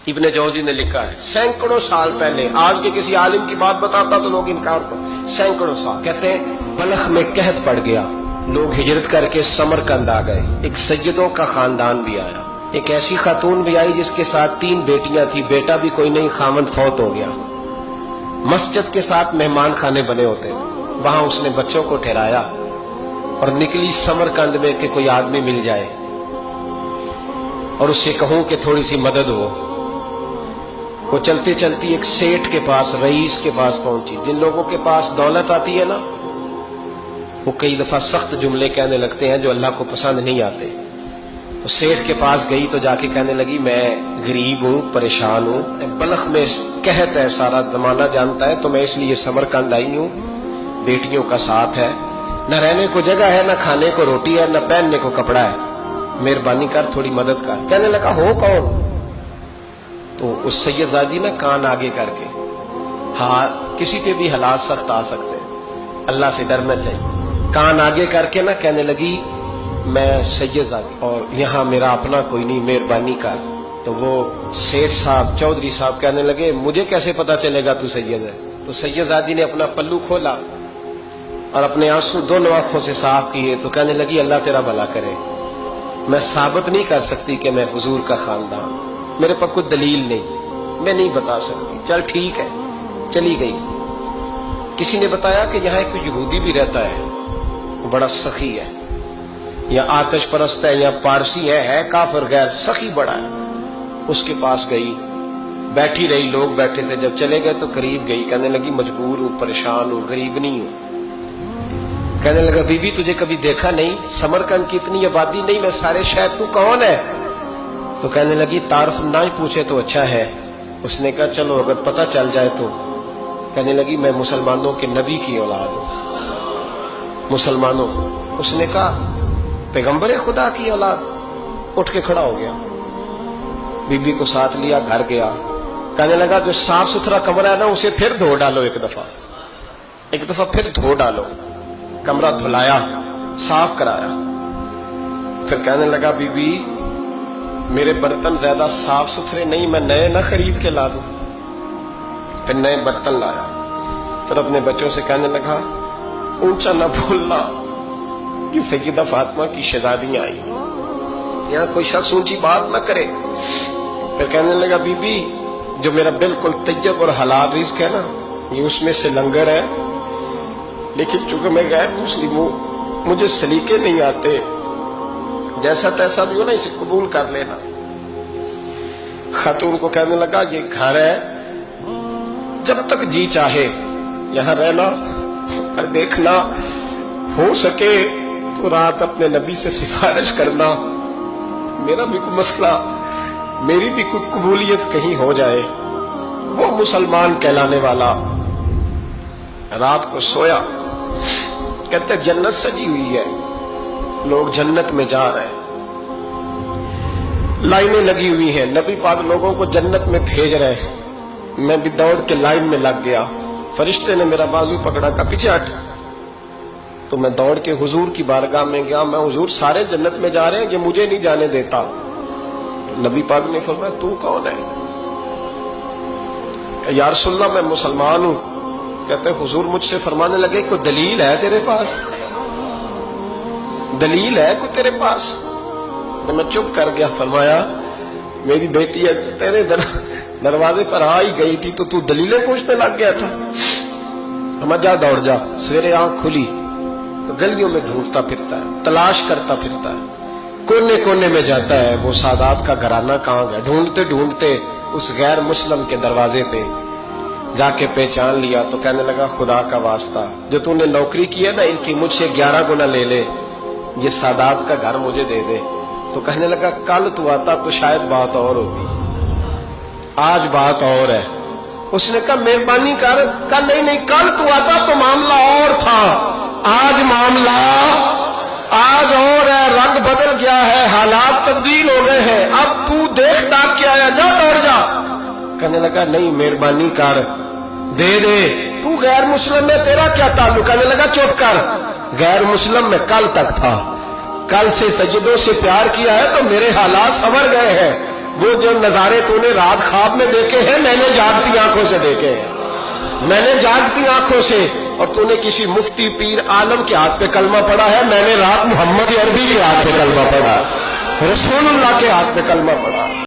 ابن جوزی نے لکھا ہے سینکڑوں سال پہلے، آج کے کسی عالم کی بات بتاتا تو لوگ انکار کرتے، سینکڑوں سال، کہتے ہیں بلخ میں قحط پڑ گیا، لوگ ہجرت کر کے سمرقند آ گئے، ایک سیدوں کا خاندان بھی آیا، ایک ایسی خاتون بھی آئی جس کے ساتھ 3 بیٹیاں تھی، بیٹا بھی کوئی نہیں، خامند فوت ہو گیا۔ مسجد کے ساتھ مہمان خانے بنے ہوتے تھے، وہاں اس نے بچوں کو ٹھہرایا اور نکلی سمرقند میں کہ کوئی آدمی مل جائے اور اس سے کہوں کہ تھوڑی سی مدد ہو۔ وہ چلتی چلتی ایک سیٹھ کے پاس، رئیس کے پاس پہنچی۔ جن لوگوں کے پاس دولت آتی ہے نا، وہ کئی دفعہ سخت جملے کہنے لگتے ہیں جو اللہ کو پسند نہیں آتے۔ وہ سیٹھ کے پاس گئی تو جا کے کہنے لگی میں غریب ہوں، پریشان ہوں، بلخ میں قحط ہے، سارا زمانہ جانتا ہے، تو میں اس لیے سمرقند آئی ہوں، بیٹیوں کا ساتھ ہے، نہ رہنے کو جگہ ہے، نہ کھانے کو روٹی ہے، نہ پہننے کو کپڑا ہے، مہربانی کر تھوڑی مدد کر۔ کہنے لگا ہو کون؟ تو اس سید زادی نے کان آگے کر کے، ہاں کسی پہ بھی حالات سخت آ سکتے ہیں، اللہ سے ڈرنا چاہیے، کان آگے کر کے نہ کہنے لگی میں سید زادی اور یہاں میرا اپنا کوئی نہیں، مہربانی کر۔ تو وہ سیٹھ صاحب، چودھری صاحب کہنے لگے مجھے کیسے پتا چلے گا تو سید ہے؟ تو سید زادی نے اپنا پلو کھولا اور اپنے آنسو دونوں آنکھوں سے صاف کیے تو کہنے لگی اللہ تیرا بھلا کرے، میں ثابت نہیں کر سکتی کہ میں حضور کا خاندان، میرے پاس کوئی دلیل نہیں، میں نہیں بتا سکتی، چل ٹھیک ہے، چلی گئی۔ کسی نے بتایا کہ یہاں ایک یہودی بھی رہتا ہے، وہ بڑا سخی ہے، یا آتش پرست ہے، یا پارسی ہے کافر غیر، سخی بڑا ہے۔ اس کے پاس گئی، بیٹھی رہی، لوگ بیٹھے تھے، جب چلے گئے تو قریب گئی، کہنے لگی مجبور ہوں، پریشان ہوں، غریب نہیں ہوں۔ کہنے لگا بی بی تجھے کبھی دیکھا نہیں، سمرقند کی اتنی آبادی نہیں، میں سارے شہر، تو کون ہے؟ تو کہنے لگی تعارف نہ ہی پوچھے تو اچھا ہے۔ اس نے کہا چلو اگر پتہ چل جائے تو۔ کہنے لگی میں مسلمانوں کے نبی کی اولاد ہوں، مسلمانوں۔ اس نے کہا پیغمبر خدا کی اولاد؟ اٹھ کے کھڑا ہو گیا، بی بی کو ساتھ لیا، گھر گیا، کہنے لگا جو صاف ستھرا کمرہ ہے نا اسے پھر دھو ڈالو، ایک دفعہ پھر دھو ڈالو۔ کمرہ دھلایا، صاف کرایا، پھر کہنے لگا بی بی میرے برتن زیادہ صاف ستھرے نہیں، میں نئے نہ خرید کے لا دوں۔ پھر نئے برتن لایا، پھر اپنے بچوں سے کہنے لگا اونچا نہ بھولنا کہ سیدہ فاطمہ کی شہزادیاں آئی، یہاں کوئی شخص اونچی بات نہ کرے۔ پھر کہنے لگا بی بی جو میرا بالکل طیب اور حلال رزق ہے نا، یہ اس میں سے لنگر ہے، لیکن چونکہ میں غیر مسلم ہوں، مجھے سلیقے نہیں آتے، جیسا تیسا بھی ہو نا اسے قبول کر لینا۔ خاتون کو کہنے لگا یہ گھر ہے، جب تک جی چاہے یہاں رہنا، اور دیکھنا ہو سکے تو رات اپنے نبی سے سفارش کرنا، میرا بھی کوئی مسئلہ، میری بھی کوئی قبولیت کہیں ہو جائے۔ وہ مسلمان کہلانے والا رات کو سویا، کہتے جنت سجی ہوئی ہے، لوگ جنت میں جا رہے ہیں، لائنیں لگی ہوئی ہیں، نبی پاک لوگوں کو جنت میں بھیج رہے ہیں۔ میں بھی دوڑ کے لائن میں لگ گیا، فرشتے نے میرا بازو پکڑا، کا پیچھے ہٹ، تو میں دوڑ کے حضور کی بارگاہ میں گیا، میں حضور سارے جنت میں جا رہے ہیں، یہ مجھے نہیں جانے دیتا۔ نبی پاک نے فرمایا تو کون ہے؟ کہ یا رسول اللہ میں مسلمان ہوں۔ کہتے حضور مجھ سے فرمانے لگے کوئی دلیل ہے تیرے پاس؟ دلیل ہے کوئی تیرے پاس؟ میں چپ کر گیا۔ فرمایا میری بیٹی تیرے دروازے پر آ ہی گئی تھی تو دلیلیں پوچھنے لگ گیا تھا۔ ہم جا دوڑ جا، سویرے آنکھ کھلی تو گلیوں میں ڈھونڈتا پھرتا ہے، تلاش کرتا پھرتا ہے، کونے کونے میں جاتا ہے وہ سادات کا گھرانہ کہاں گیا، ڈھونڈتے ڈھونڈتے اس غیر مسلم کے دروازے پہ جا کے پہچان لیا تو کہنے لگا خدا کا واسطہ جو تو نے نوکری کی ہے نا ان کی مجھ سے 11 گنا لے لے، یہ سادات کا گھر مجھے دے دے۔ تو کہنے لگا کل تو آتا تو شاید بات اور ہوتی، آج بات اور ہے۔ اس نے کہا مہربانی کر، کل نہیں کل تو آتا تو معاملہ اور تھا، آج معاملہ آج اور ہے، رنگ بدل گیا ہے، حالات تبدیل ہو گئے ہیں، اب تو دیکھ داکھ کے آیا، جا دوڑ جا۔ کہنے لگا نہیں مہربانی کر، دے دے، تو غیر مسلم میں تیرا کیا تعلق؟ کہنے لگا چپ کر، غیر مسلم میں کل تک تھا، کل سے سجدوں سے پیار کیا ہے تو میرے حالات سنور گئے ہیں، وہ جو نظارے تو نے رات خواب میں دیکھے ہیں میں نے جاگتی آنکھوں سے دیکھے ہیں، میں نے جاگتی آنکھوں سے۔ اور تو نے کسی مفتی پیر عالم کے ہاتھ پہ کلمہ پڑھا ہے، میں نے رات محمد عربی کے ہاتھ پہ کلمہ پڑھا، رسول اللہ کے ہاتھ پہ کلمہ پڑھا۔